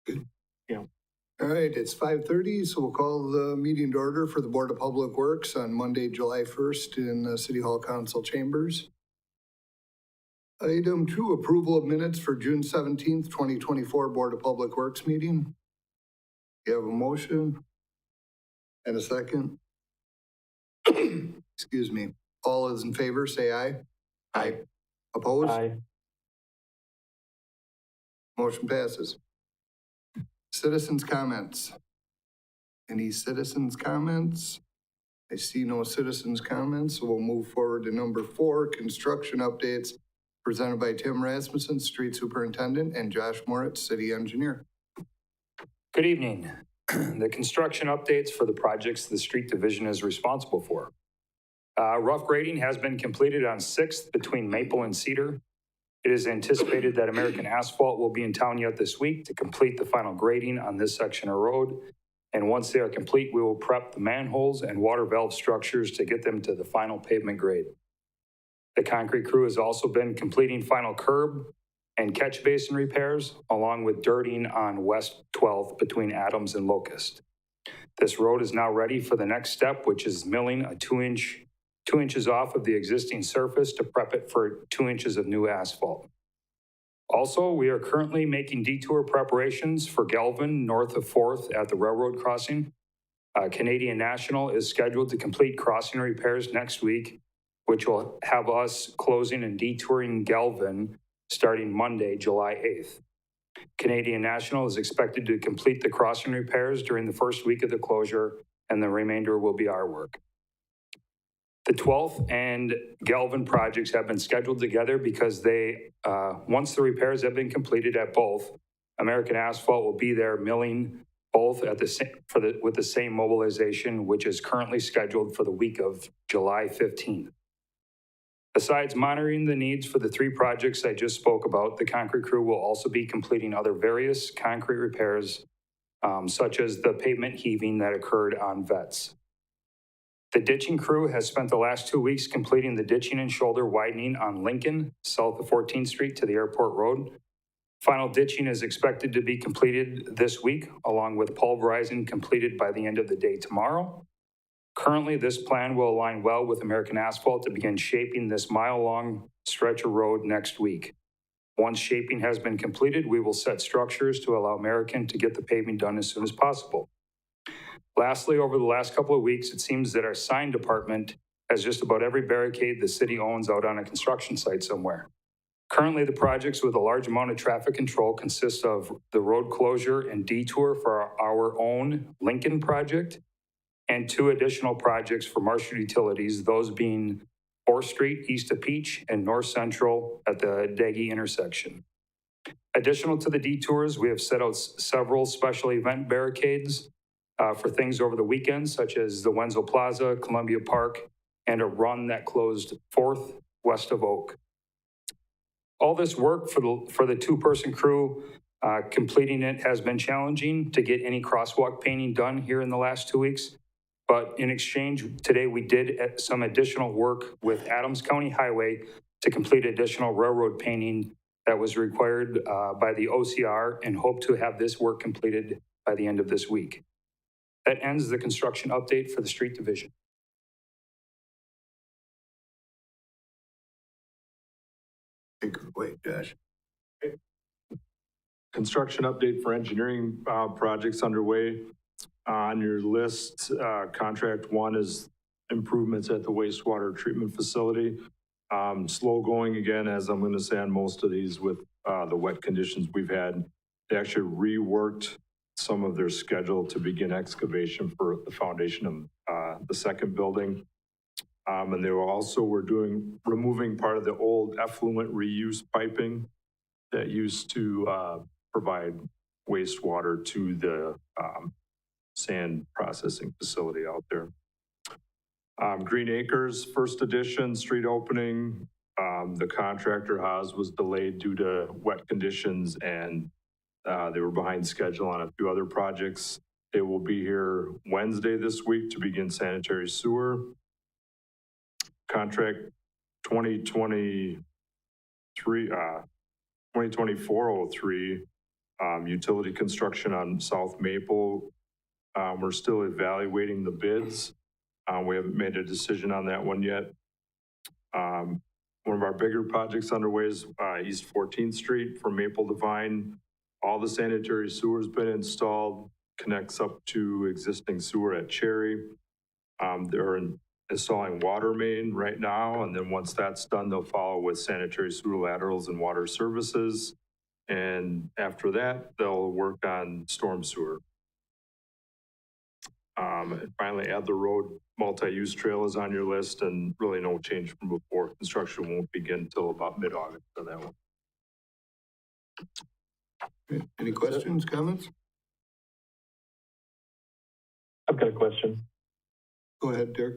Yeah. All right, it's 5:30, so we'll call the meeting to order for the Board of Public Works on Monday, July 1st in the City Hall Council chambers. Item 2, approval of minutes for June 17th, 2024 Board of Public Works meeting. You have a motion and a second. Excuse me. All those in favor, say aye. Aye. Opposed? Aye. Motion passes. Citizens' comments. Any citizens' comments? I see no citizens' comments, so we'll move forward to number 4, construction updates presented by Tim Rasmussen, Street Superintendent, and Josh Moritz, City Engineer. Good evening. The construction updates for the projects the street division is responsible for. Rough grading has been completed on 6th between Maple and Cedar. It is anticipated that American Asphalt will be in town yet this week to complete the final grading on this section of road. And once they are complete, we will prep the manholes and water valve structures to get them to the final pavement grade. The concrete crew has also been completing final curb and catch basin repairs, along with dirting on West 12th between Adams and Locust. This road is now ready for the next step, which is milling a 2 inches off of the existing surface to prep it for 2 inches of new asphalt. Also, we are currently making detour preparations for Galvin north of 4th at the railroad crossing. Canadian National is scheduled to complete crossing repairs next week, which will have us closing and detouring Galvin starting Monday, July 8th. Canadian National is expected to complete the crossing repairs during the first week of the closure, and the remainder will be our work. The 12th and Galvin projects have been scheduled together because once the repairs have been completed at both, American Asphalt will be there milling both at with the same mobilization, which is currently scheduled for the week of July 15th. Besides monitoring the needs for the 3 projects I just spoke about, the concrete crew will also be completing other various concrete repairs, such as the pavement heaving that occurred on Vets. The ditching crew has spent the last 2 weeks completing the ditching and shoulder widening on Lincoln, south of 14th Street to the airport road. Final ditching is expected to be completed this week, along with pulverizing completed by the end of the day tomorrow. Currently, this plan will align well with American Asphalt to begin shaping this mile-long stretch of road next week. Once shaping has been completed, we will set structures to allow American to get the paving done as soon as possible. Lastly, over the last couple of weeks, it seems that our sign department has just about every barricade the city owns out on a construction site somewhere. Currently, the projects with a large amount of traffic control consist of the road closure and detour for our own Lincoln project, and 2 additional projects for Marshfield Utilities, those being 4th Street east of Peach and North Central at the Daggy intersection. Additional to the detours, we have set out several special event barricades for things over the weekend, such as the Wenzel Plaza, Columbia Park, and a run that closed 4th west of Oak. All this work for the 2-person crew completing it has been challenging to get any crosswalk painting done here in the last 2 weeks. But in exchange, today we did some additional work with Adams County Highway to complete additional railroad painting that was required by the OCR, and hope to have this work completed by the end of this week. That ends the construction update for the street division. Take it away, Josh. Construction update for engineering projects underway. On your list, contract 1 is improvements at the wastewater treatment facility. Slow going again, as I'm going to say on most of these with the wet conditions we've had. They actually reworked some of their schedule to begin excavation for the foundation of the second building. And they were removing part of the old effluent reuse piping that used to provide wastewater to the sand processing facility out there. Green Acres, first edition, street opening. The contractor, Haas, was delayed due to wet conditions, and they were behind schedule on a few other projects. They will be here Wednesday this week to begin sanitary sewer. Contract 2024-03 Utility construction on South Maple, we're still evaluating the bids. We haven't made a decision on that one yet. One of our bigger projects underway is East 14th Street from Maple to Vine. All the sanitary sewer's been installed, connects up to existing sewer at Cherry. They're installing water main right now, and then once that's done, they'll follow with sanitary sewer laterals and water services. And after that, they'll work on storm sewer. And finally, add the road multi-use trail is on your list, and really no change from before. Construction won't begin until about mid-August on that one. Any questions, comments? I've got a question. Go ahead, Derek.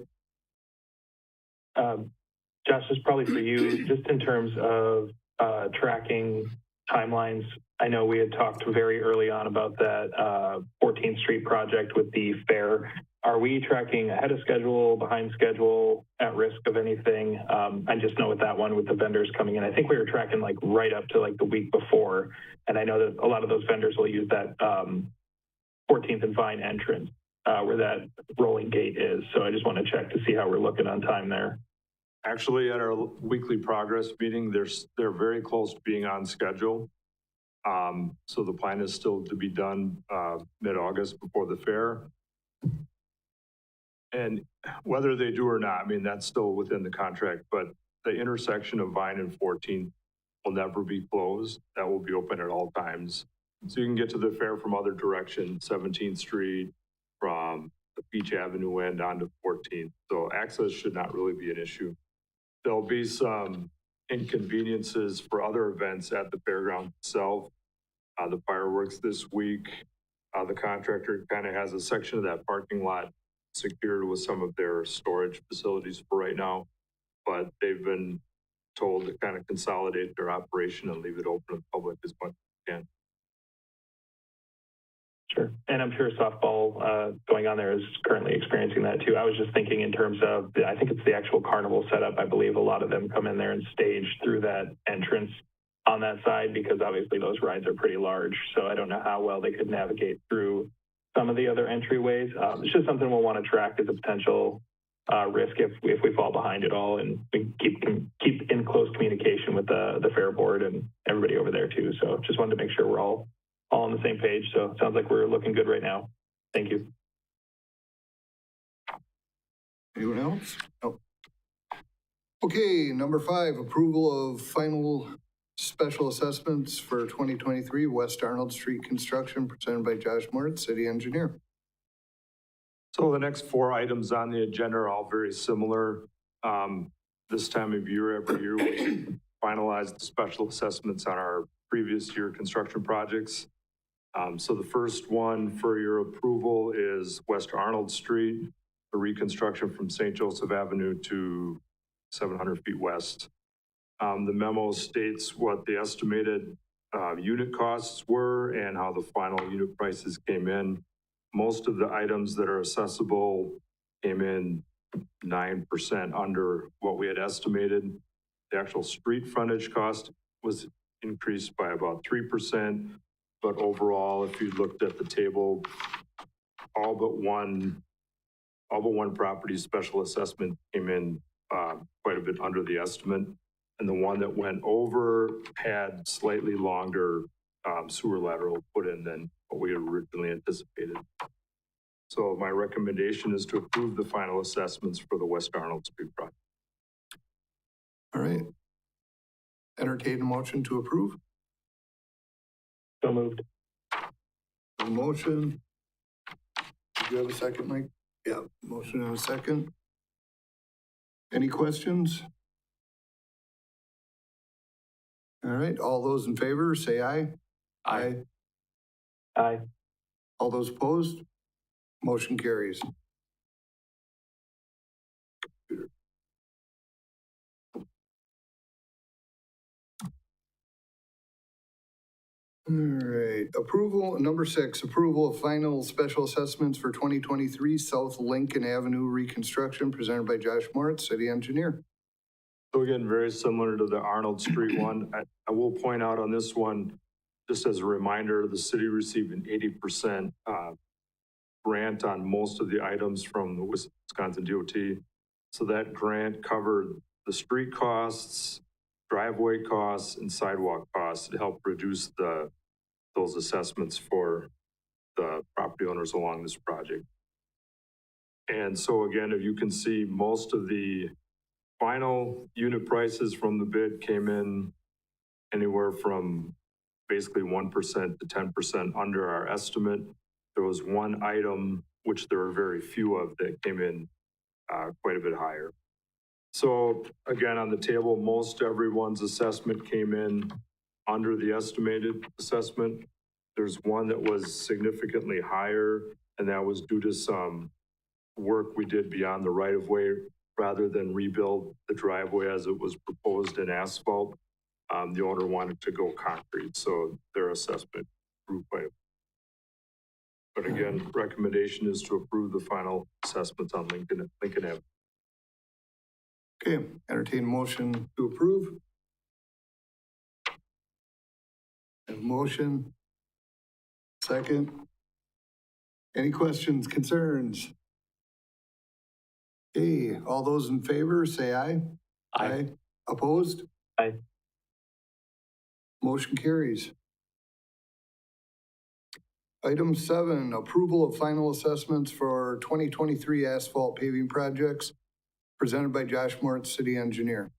Josh, this is probably for you, just in terms of tracking timelines. I know we had talked very early on about that 14th Street project with the fair. Are we tracking ahead of schedule, behind schedule, at risk of anything? I just know with that one, with the vendors coming in, I think we were tracking like right up to like the week before. And I know that a lot of those vendors will use that 14th and Vine entrance where that rolling gate is. So I just want to check to see how we're looking on time there. Actually, at our weekly progress meeting, they're very close to being on schedule. So the plan is still to be done mid-August before the fair. And whether they do or not, I mean, that's still within the contract, but the intersection of Vine and 14th will never be closed. That will be open at all times. So you can get to the fair from other directions, 17th Street, from the Beach Avenue end onto 14th. So access should not really be an issue. There'll be some inconveniences for other events at the fairground itself. The fireworks this week, the contractor kind of has a section of that parking lot secured with some of their storage facilities for right now, but they've been told to kind of consolidate their operation and leave it open to the public as much as they can. Sure. And I'm sure softball going on there is currently experiencing that too. I was just thinking in terms of, I think it's the actual carnival setup. I believe a lot of them come in there and stage through that entrance on that side because obviously those rides are pretty large. So I don't know how well they could navigate through some of the other entryways. It's just something we'll want to track as a potential risk if we fall behind at all, and we keep in close communication with the fair board and everybody over there too. So just wanted to make sure we're all on the same page. So it sounds like we're looking good right now. Thank you. Anyone else? No. Okay, number 5, approval of final special assessments for 2023 West Arnold Street construction presented by Josh Moritz, city engineer. So the next 4 items on the agenda are all very similar. This time of year, every year, we finalize the special assessments on our previous year construction projects. So the first one for your approval is West Arnold Street, the reconstruction from St. Joseph Avenue to 700 feet west. The memo states what the estimated unit costs were and how the final unit prices came in. Most of the items that are accessible came in 9% under what we had estimated. The actual street frontage cost was increased by about 3%. But overall, if you looked at the table, all but one property's special assessment came in quite a bit under the estimate. And the one that went over had slightly longer sewer lateral put in than what we had originally anticipated. So my recommendation is to approve the final assessments for the West Arnold Street project. All right. Entertain a motion to approve. So moved. A motion. Do you have a second, Mike? Yeah, motion and a second. Any questions? All right, all those in favor, say aye. Aye. Aye. All those opposed? Motion carries. All right, approval, number 6, approval of final special assessments for 2023 South Lincoln Avenue reconstruction presented by Josh Moritz, city engineer. So again, very similar to the Arnold Street one. I will point out on this one, just as a reminder, the city received an 80% grant on most of the items from the Wisconsin DOT. So that grant covered the street costs, driveway costs, and sidewalk costs to help reduce those assessments for the property owners along this project. And so again, if you can see, most of the final unit prices from the bid came in anywhere from basically 1% to 10% under our estimate. There was one item, which there were very few of, that came in quite a bit higher. So again, on the table, most everyone's assessment came in under the estimated assessment. There's one that was significantly higher, and that was due to some work we did beyond the right-of-way. Rather than rebuild the driveway as it was proposed in asphalt, the owner wanted to go concrete, so their assessment grew quite a bit. But again, recommendation is to approve the final assessments on Lincoln Avenue. Okay, entertain motion to approve. A motion. Second. Any questions, concerns? Okay, all those in favor, say aye. Aye. Opposed? Aye. Motion carries. Item 7, approval of final assessments for 2023 asphalt paving projects, presented by Josh Moritz, city engineer.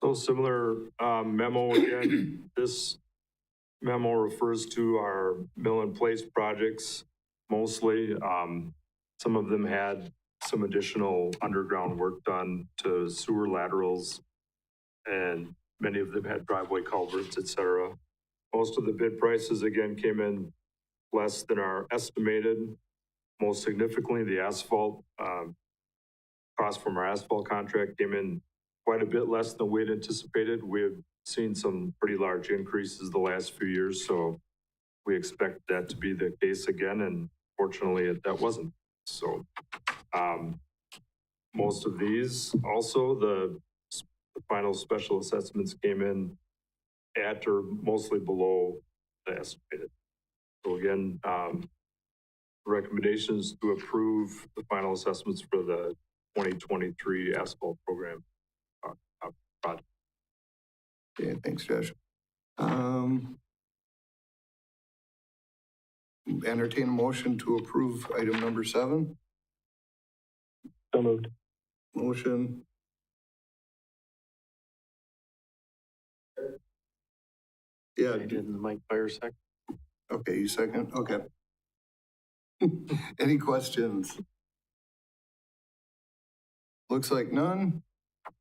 So similar memo again. This memo refers to our mill and place projects mostly. Some of them had some additional underground work done to sewer laterals, and many of them had driveway culverts, et cetera. Most of the bid prices again came in less than our estimated. Most significantly, the asphalt cost from our asphalt contract came in quite a bit less than we had anticipated. We have seen some pretty large increases the last few years, so we expect that to be the case again, and fortunately that wasn't. So most of these, also the final special assessments came in at or mostly below the estimated. So again, recommendations to approve the final assessments for the 2023 asphalt program project. Okay, thanks, Josh. Entertain a motion to approve item number 7. So moved. Motion. Yeah. Didn't Mike Fire second? Okay, you second? Okay. Any questions? Looks like none.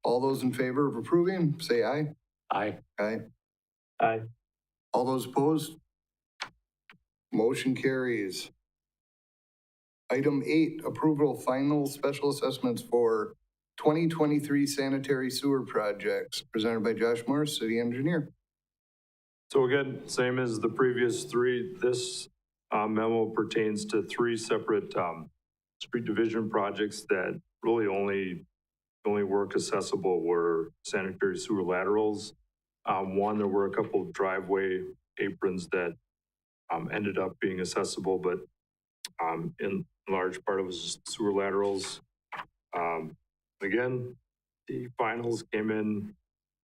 All those in favor of approving, say aye. Aye. Aye. Aye. All those opposed? Motion carries. Item 8, approval of final special assessments for 2023 sanitary sewer projects, presented by Josh Morris, city engineer. So again, same as the previous 3, this memo pertains to 3 separate street division projects that really only work accessible were sanitary sewer laterals. One, there were a couple of driveway aprons that ended up being accessible, but in large part it was just sewer laterals. Again, the finals came in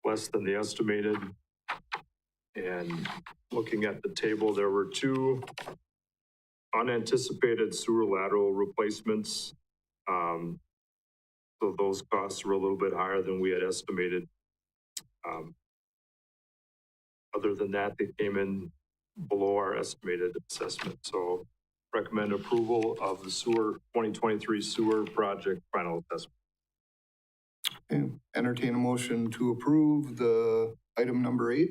less than the estimated. And looking at the table, there were 2 unanticipated sewer lateral replacements. So those costs were a little bit higher than we had estimated. Other than that, they came in below our estimated assessment. So recommend approval of the 2023 sewer project final assessment. Okay. Entertain a motion to approve the item number 8.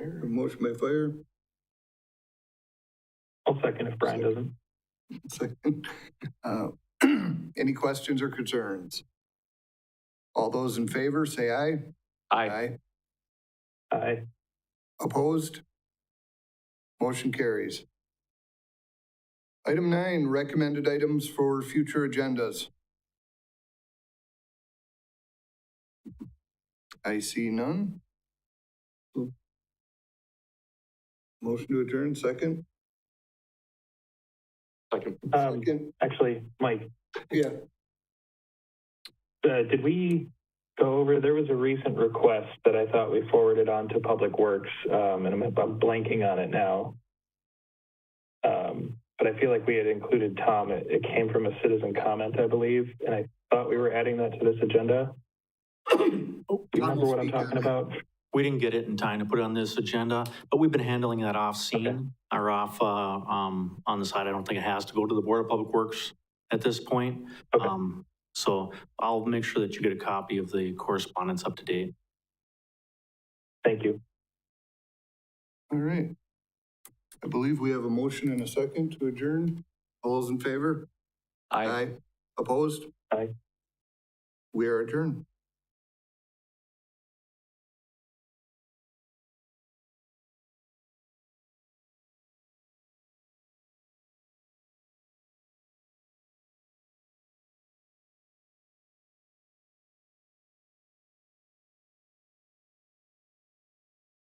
A motion by Fire. I'll second if Brian doesn't. Second. Any questions or concerns? All those in favor, say aye. Aye. Aye. Opposed? Motion carries. Item 9, recommended items for future agendas. I see none. Motion to adjourn, second? Second, Actually, Mike, yeah. did we go over, there was a recent request that I thought we forwarded on to Public Works, and I'm blanking on it now. But I feel like we had included Tom. It came from a citizen comment, I believe, and I thought we were adding that to this agenda. Do you remember what I'm talking about? We didn't get it in time to put it on this agenda, but we've been handling that off scene or off, on the side. I don't think it has to go to the Board of Public Works at this point. Okay. So I'll make sure that you get a copy of the correspondence up to date. Thank you. All right. I believe we have a motion and a second to adjourn. All those in favor? Aye. Opposed? Aye. We are adjourned.